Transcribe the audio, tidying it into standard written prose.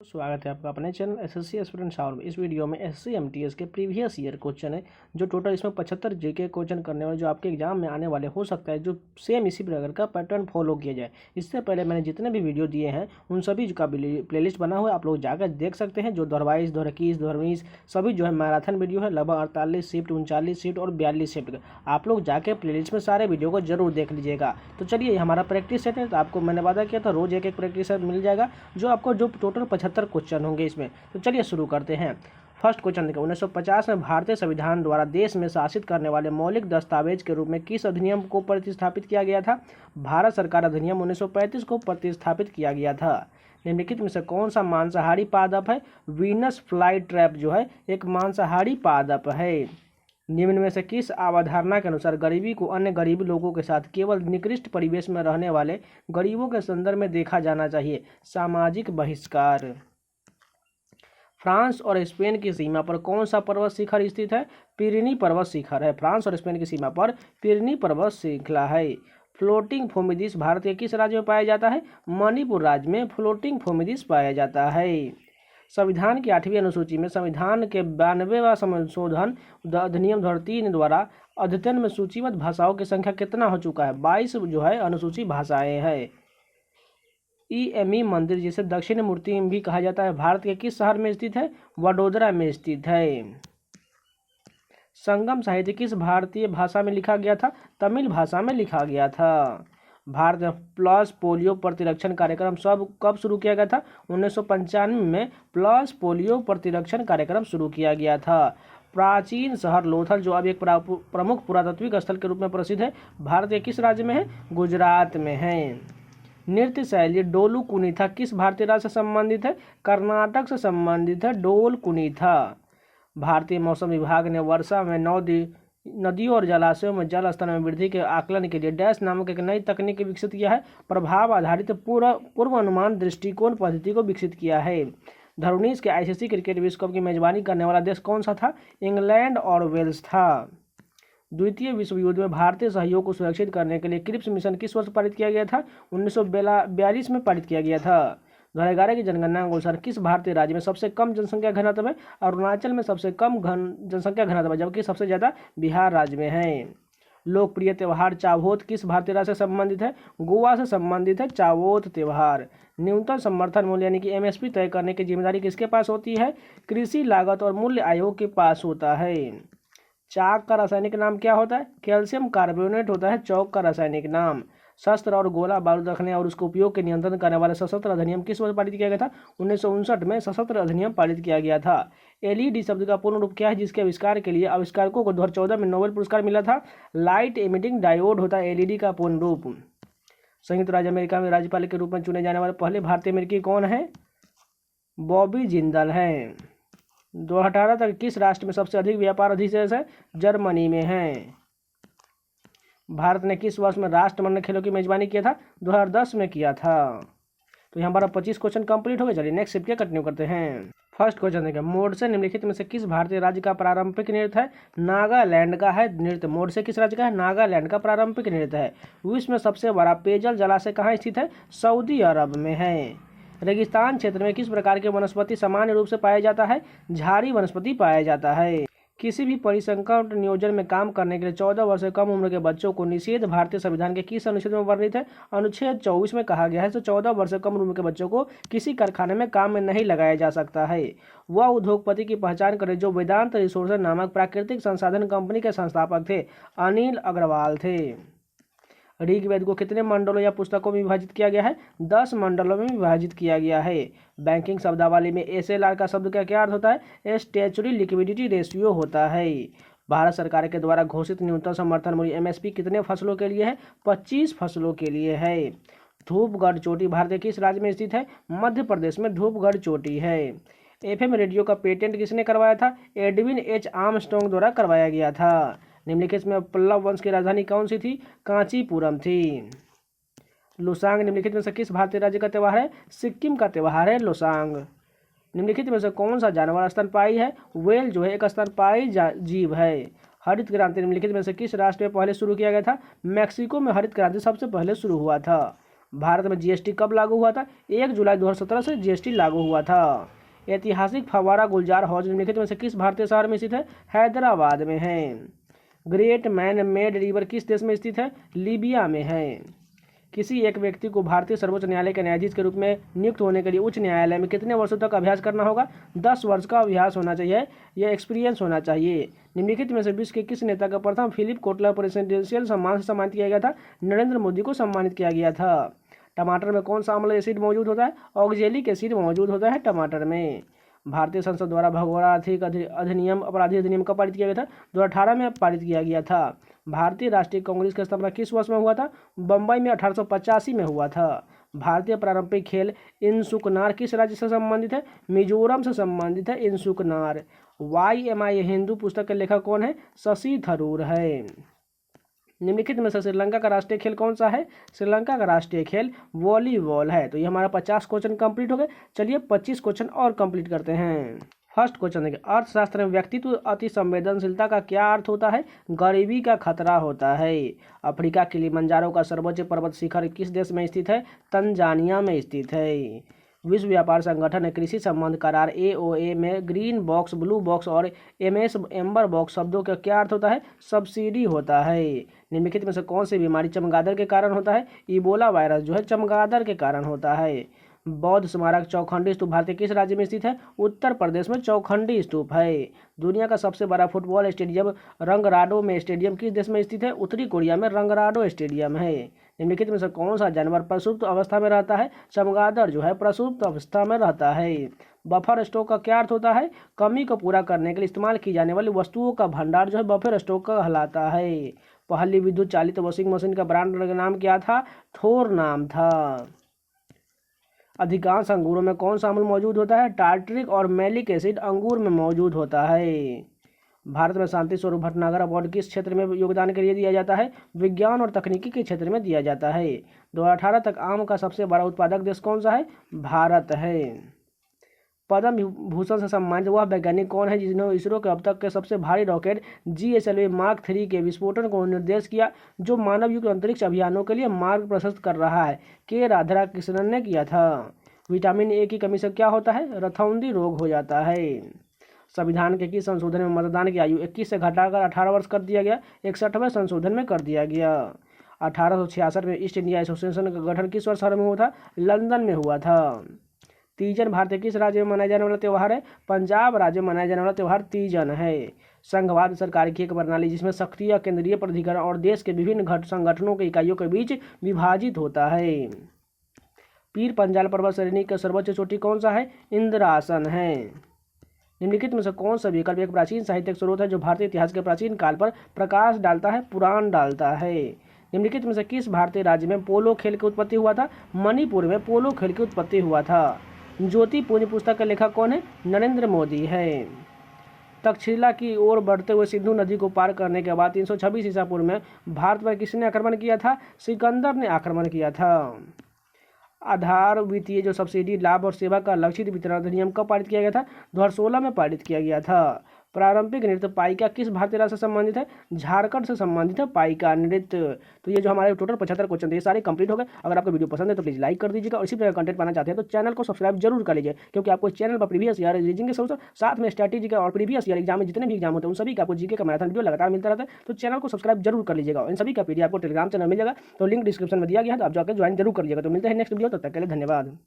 स्वागत है आपका अपने चैनल एसएससी एस्पिरेंट शावर में। इस वीडियो में एसएससी एमटीएस के प्रीवियस ईयर क्वेश्चन है, जो टोटल इसमें 75 जीके क्वेश्चन करने वाले जो आपके एग्जाम में आने वाले हो सकता है, जो सेम इसी प्रकार का पैटर्न फॉलो किया जाए। इससे पहले मैंने जितने भी वीडियो दिए हैं उन सभी का प्लेलिस्ट बना हुआ है, आप लोग जाकर देख सकते हैं। जो 22, 21, 20 सभी जो है मैराथन वीडियो है, लगभग 48 शिफ्ट, 39 शिफ्ट और 42 शिफ्ट। आप लोग जाके प्लेलिस्ट में सारे वीडियो को जरूर देख लीजिएगा। तो चलिए, हमारा प्रैक्टिस सेट है, तो आपको मैंने वादा किया था रोज एक प्रैक्टिस सेट मिल जाएगा, जो आपको जो टोटल 75 क्वेश्चन होंगे इसमें। तो चलिए शुरू करते हैं। फर्स्ट क्वेश्चन देखिए, 1950 में भारतीय संविधान द्वारा देश में शासित करने वाले मौलिक दस्तावेज के रूप में किस अधिनियम को प्रतिस्थापित किया गया था? भारत सरकार अधिनियम 1935 को प्रतिस्थापित किया गया था। निम्नलिखित में से कौन सा मांसाहारी पादप है? वीनस फ्लाई ट्रैप जो है एक मांसाहारी पादप है। निम्न में से किस अवधारणा के अनुसार गरीबी को अन्य गरीब लोगों के साथ केवल निकृष्ट परिवेश में रहने वाले गरीबों के संदर्भ में देखा जाना चाहिए? सामाजिक बहिष्कार। फ्रांस और स्पेन की सीमा पर कौन सा पर्वत शिखर स्थित है? पिरेनी पर्वत शिखर है। फ्रांस और स्पेन की सीमा पर पिरेनी पर्वत श्रृंखला है। फ्लोटिंग फोमिदिस भारत के किस राज्य में पाया जाता है? मणिपुर राज्य में फ्लोटिंग फोमिदिस पाया जाता है। संविधान की 8वीं अनुसूची में संविधान के 92वां संशोधन अधिनियम 2003 द्वारा अद्यतन में सूचीबद्ध भाषाओं की संख्या कितना हो चुका है? 22 जो है अनुसूची भाषाएं हैं। ईएमई मंदिर, जिसे दक्षिण मूर्ति भी कहा जाता है, भारत के किस शहर में स्थित है? वडोदरा में स्थित है। संगम साहित्य किस भारतीय भाषा में लिखा गया था? तमिल भाषा में लिखा गया था। भारत में पल्स पोलियो प्रतिरक्षण कार्यक्रम कब शुरू किया गया था? 1995 में पल्स पोलियो प्रतिरक्षण कार्यक्रम शुरू किया गया था। प्राचीन शहर लोथल, जो अब एक प्रमुख पुरातात्विक स्थल के रूप में प्रसिद्ध है, भारत के किस राज्य में है? गुजरात में है। नृत्य शैली डोलू कुनीथा किस भारतीय राज्य से संबंधित है? कर्नाटक से संबंधित है डोल कुनीथा। भारतीय मौसम विभाग ने वर्षा में नदियों और जलाशयों में जल स्तर में वृद्धि के आकलन के लिए डैश नामक एक नई तकनीक विकसित किया है? प्रभाव आधारित पूर्व अनुमान दृष्टिकोण पद्धति को विकसित किया है। धरोनीज के आईसीसी क्रिकेट विश्व कप की मेजबानी करने वाला देश कौन सा था? इंग्लैंड और वेल्स था। द्वितीय विश्व युद्ध में भारतीय सहयोग को सुरक्षित करने के लिए क्रिप्स मिशन किस वर्ष पारित किया गया था? 1942 में पारित किया गया था। 2011 की जनगणना के अनुसार किस भारतीय राज्य में सबसे कम जनसंख्या घनत्व है? अरुणाचल में सबसे कम जनसंख्या घनत्व है, जबकि सबसे ज्यादा बिहार राज्य में है। लोकप्रिय त्योहार चावोत किस भारतीय राज्य से संबंधित है? गोवा से संबंधित है चावोत त्योहार। न्यूनतम समर्थन मूल्य यानी कि एमएसपी तय करने की जिम्मेदारी किसके पास होती है? कृषि लागत और मूल्य आयोग के पास होता है। चाक का रासायनिक नाम क्या होता है? कैल्शियम कार्बोनेट होता है चौक का रासायनिक नाम। शस्त्र और गोला बारूद रखने और उसके उपयोग के नियंत्रण करने वाले सशस्त्र अधिनियम किस वर्ष पारित किया गया था? 1959 में सशस्त्र अधिनियम पारित किया गया था। एलईडी शब्द का पूर्ण रूप क्या है, जिसके आविष्कार के लिए आविष्कारकों को 2014 में नोबेल पुरस्कार मिला था? लाइट एमिटिंग डायोड होता है एलईडी का पूर्ण रूप। संयुक्त राज्य अमेरिका में राज्यपाल के रूप में चुने जाने वाले पहले भारतीय अमेरिकी कौन है? बॉबी जिंदल हैं। 2018 तक किस राष्ट्र में सबसे अधिक व्यापार अधिशेष है? जर्मनी में है। भारत ने किस वर्ष में राष्ट्रमंडल खेलों की मेजबानी किया था? 2010 में किया था। तो यहाँ हमारा 25 क्वेश्चन कंप्लीट हो गए। चलिए नेक्स्ट शिफ्ट कंटिन्यू करते हैं। फर्स्ट क्वेश्चन देखिए, मोडसे निम्नलिखित में से किस भारतीय राज्य का पारंपरिक नृत्य है? नागालैंड का है नृत्य। मोडसे किस राज्य का है? नागालैंड का पारंपरिक नृत्य है। विश्व में सबसे बड़ा पेयजल जलाशय कहाँ स्थित है? सऊदी अरब में है। रेगिस्तान क्षेत्र में किस प्रकार के वनस्पति सामान्य रूप से पाया जाता है? झाड़ी वनस्पति पाया जाता है। किसी भी परिसंकट नियोजन में काम करने के लिए 14 वर्ष से कम उम्र के बच्चों को निषेध भारतीय संविधान के किस अनुच्छेद में वर्णित है? अनुच्छेद 24 में कहा गया है तो 14 वर्ष से कम उम्र के बच्चों को किसी कारखाने में काम में नहीं लगाया जा सकता है। वह उद्योगपति की पहचान करें जो वेदांत रिसोर्सेज नामक प्राकृतिक संसाधन कंपनी के संस्थापक थे? अनिल अग्रवाल थे। ऋग्वेद को कितने मंडलों या पुस्तकों में विभाजित किया गया है? 10 मंडलों में विभाजित किया गया है। बैंकिंग शब्दावली में एसएलआर का शब्द का क्या अर्थ होता है? स्टैच्यूटरी लिक्विडिटी रेशियो होता है। भारत सरकार के द्वारा घोषित न्यूनतम समर्थन मूल्य एमएसपी कितने फसलों के लिए है? 25 फसलों के लिए है। धूपगढ़ चोटी भारत के किस राज्य में स्थित है? मध्य प्रदेश में धूपगढ़ चोटी है। एफएम रेडियो का पेटेंट किसने करवाया था? एडविन एच आर्मस्ट्रांग द्वारा करवाया गया था। निम्नलिखित में पल्लव वंश की राजधानी कौन सी थी? कांचीपुरम थी। लोसांग निम्नलिखित में से किस भारतीय राज्य का त्यौहार है? सिक्किम का त्यौहार है लोसांग। निम्नलिखित में से कौन सा जानवर स्तनपायी है? व्हेल जो है एक स्तनपायी जीव है। हरित क्रांति निम्नलिखित में से किस राष्ट्र में पहले शुरू किया गया था? मैक्सिको में हरित क्रांति सबसे पहले शुरू हुआ था। भारत में जीएसटी कब लागू हुआ था? 1 जुलाई 2017 से जीएसटी लागू हुआ था। ऐतिहासिक फव्वारा गुलजार हौज निम्नलिखित में से किस भारतीय शहर में स्थित है? हैदराबाद में है। ग्रेट मैन मेड रिवर किस देश में स्थित है? लीबिया में है। किसी एक व्यक्ति को भारतीय सर्वोच्च न्यायालय के न्यायाधीश के रूप में नियुक्त होने के लिए उच्च न्यायालय में कितने वर्षों तक अभ्यास करना होगा? 10 वर्ष का अभ्यास होना चाहिए, यह एक्सपीरियंस होना चाहिए। निम्नलिखित में से विश्व के किस नेता का प्रथम फिलिप कोटलर प्रेसिडेंशियल सम्मान से सम्मानित किया गया था? नरेंद्र मोदी को सम्मानित किया गया था। टमाटर में कौन सा अम्ल एसिड मौजूद होता है? ऑक्जेलिक एसिड मौजूद होता है टमाटर में। भारतीय संसद द्वारा भगोड़ा अधिनियम अपराधी अधिनियम कब पारित किया गया था? 2018 में पारित किया गया था। भारतीय राष्ट्रीय कांग्रेस की स्थापना किस वर्ष में हुआ था? बम्बई में 1885 में हुआ था। भारतीय पारंपरिक खेल इंसुकनार किस राज्य से संबंधित है? मिजोरम से संबंधित है इंसुकनार। YMI हिंदू पुस्तक के लेखक कौन है? शशि थरूर है। निम्नलिखित में से श्रीलंका का राष्ट्रीय खेल कौन सा है? श्रीलंका का राष्ट्रीय खेल वॉलीबॉल है। तो ये हमारा 50 क्वेश्चन कंप्लीट हो गए। चलिए 25 क्वेश्चन और कंप्लीट करते हैं। फर्स्ट क्वेश्चन देखिए, अर्थशास्त्र में व्यक्तित्व अति संवेदनशीलता का क्या अर्थ होता है? गरीबी का खतरा होता है। अफ्रीका किलिमंजारो का सर्वोच्च पर्वत शिखर किस देश में स्थित है? तंजानिया में स्थित है। विश्व व्यापार संगठन ने कृषि संबंध करार AOA में ग्रीन बॉक्स, ब्लू बॉक्स और MS एम्बर बॉक्स शब्दों का क्या अर्थ होता है? सब्सिडी होता है। निम्नलिखित में से कौन सी बीमारी चमगादड़ के कारण होता है? इबोला वायरस जो है चमगादड़ के कारण होता है। बौद्ध स्मारक चौखंडी स्तूप भारत के किस राज्य में स्थित है? उत्तर प्रदेश में चौखंडी स्तूप है। दुनिया का सबसे बड़ा फुटबॉल स्टेडियम रंगराडो में स्टेडियम किस देश में स्थित है? उत्तरी कोरिया में रंगराडो स्टेडियम है। निम्नलिखित में से कौन सा जानवर प्रसुप्त अवस्था में रहता है? चमगादड़ जो है प्रसुप्त अवस्था में रहता है। बफर स्टॉक का क्या अर्थ होता है? कमी को पूरा करने के लिए इस्तेमाल की जाने वाली वस्तुओं का भंडार जो है बफर स्टॉक कहलाता है। पहली विद्युत चालित वॉशिंग मशीन का ब्रांड का नाम क्या था? थोर नाम था। अधिकांश अंगूरों में कौन सा अम्ल मौजूद होता है? टार्टरिक और मैलिक एसिड अंगूर में मौजूद होता है। भारत में शांति स्वरूप भटनागर अवार्ड किस क्षेत्र में योगदान के लिए दिया जाता है? विज्ञान और तकनीकी के क्षेत्र में दिया जाता है। 2018 तक आम का सबसे बड़ा उत्पादक देश कौन सा है? भारत है। पद्म भूषण से सम्मानित वह वैज्ञानिक कौन है जिन्होंने इसरो के अब तक के सबसे भारी रॉकेट GSLV Mark 3 के विस्फोटन को निर्देश किया, जो मानव युक्त अंतरिक्ष अभियानों के लिए मार्ग प्रशस्त कर रहा है? के राधाकृष्णन ने किया था। विटामिन A की कमी से क्या होता है? रतौंधी रोग हो जाता है। संविधान के किस संशोधन में मतदान की आयु 21 से घटाकर 18 वर्ष कर दिया गया? 61वें संशोधन में कर दिया गया। 1866 में ईस्ट इंडिया एसोसिएशन का गठन किस वर्ष में हुआ था? लंदन में हुआ था। तीजन भारत के किस राज्य में मनाया जाने वाला त्यौहार है? पंजाब राज्य में मनाया जाने वाला त्यौहार तीजन है। संघवाद सरकार की एक प्रणाली जिसमें सक्रिय केंद्रीय प्राधिकरण और देश के विभिन्न संगठनों के इकाइयों के बीच विभाजित होता है। पीर पंजाल पर्वत श्रेणी का सर्वोच्च चोटी कौन सा है? इंद्रासन है। निम्नलिखित में से कौन सा विकल्प एक प्राचीन साहित्यिक स्रोत है जो भारतीय इतिहास के प्राचीन काल पर प्रकाश डालता है? पुराण डालता है। निम्नलिखित में से किस भारतीय राज्य में पोलो खेल की उत्पत्ति हुआ था? मणिपुर में पोलो खेल की उत्पत्ति हुआ था। ज्योति पुंज पुस्तक का लेखक कौन है? नरेंद्र मोदी है। तक्षशिला की ओर बढ़ते हुए सिंधु नदी को पार करने के बाद 326 ईसा पूर्व में भारत पर किसने आक्रमण किया था? सिकंदर ने आक्रमण किया था। आधार वित्तीय जो सब्सिडी लाभ और सेवा का लक्षित वितरण अधिनियम कब पारित किया गया था? 2016 में पारित किया गया था। पारंपरिक नृत्य पाइका किस भारतीय राज्य से संबंधित है? झारखंड से संबंधित है पाइका नृत्य। तो ये जो हमारे टोटल 75 क्वेश्चन थे ये सारे कंप्लीट हो गए। अगर आपको वीडियो पसंद है तो प्लीज़ लाइक कर दीजिएगा और इसी प्रकार कंटेंट पाना चाहते हैं तो चैनल को सब्सक्राइब जरूर कर लीजिए, क्योंकि आपको चैनल पर प्रीवियस ईयर रीजनिंग के साथ में स्ट्रैटेजी का और प्रीवियस ईयर एग्जाम में जितने भी एग्जाम होते हैं उन सभी का आपको जीके का मैराथन वीडियो लगातार मिलता रहता है। तो चैनल को सब्सक्राइब जरूर कर लीजिएगा। इन सभी का PDF आपको टेलीग्राम चैनल मिल जाएगा, तो लिंक डिस्क्रिप्शन में दिया गया है, तो आप जाकर ज्वाइन जरूर कर लीजिएगा। तो मिलते हैं नेक्स्ट वीडियो, तब तक के लिए धन्यवाद।